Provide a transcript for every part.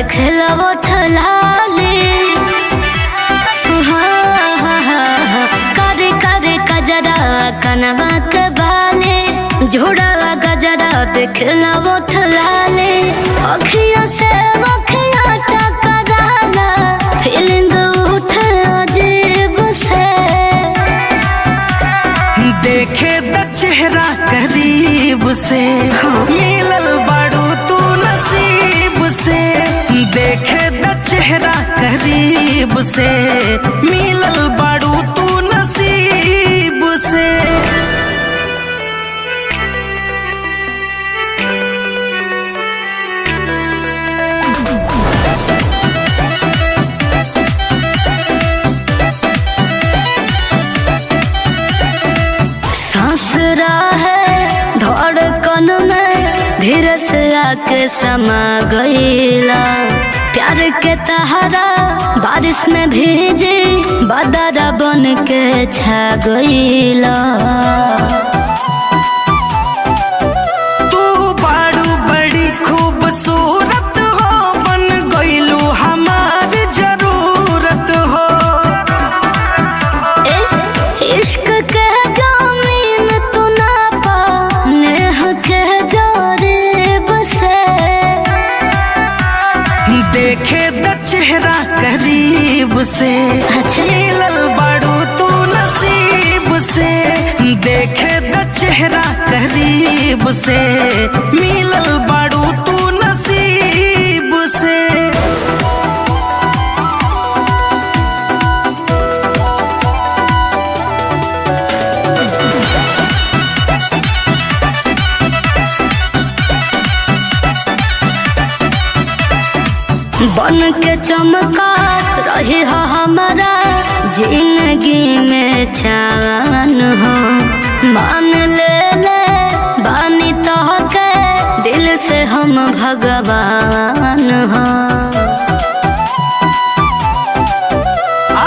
देखला वो ठलाले करे करे कजरा कनवा के बाले झोड़ा गजरा देखला वो ठलाले अखियां से अखियां टकराना फीलिंग उठे अजीब से देखे द चेहरा करीब से मिलल बाड़ू तू नसीब से देखे द चेहरा करीब से मिलल बाड़ू तू नसीब से धड़कन में धीरे से आके समा गईला प्यार के तहरा बारिश में भीजे बदरा बन के छा गईला तू बाड़ू बड़ी खूबसूरत हो बन गईलू हमार जरूरत हो इश्क के देखे द चेहरा करीब से मिलल बाड़ू तू नसीब से देखे द चेहरा करीब से मिलल बाड़ू तू नसीब से बन के चमकात रही हो हमारा जिंदगी में चान हो मान ले बानी तो के दिल से हम भगवान हो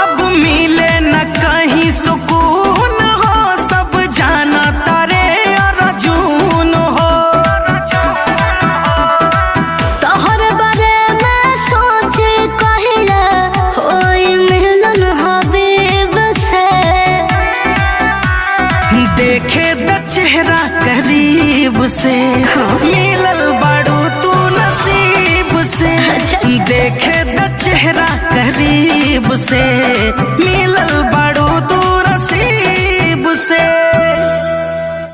अब मिले न कहीं सुकून हो सब जाना तारे अर्जुन हो देखे द चेहरा करीब से मिलल बाड़ू तू नसीब से देखे द चेहरा करीब से मिलल बाड़ू तू नसीब से।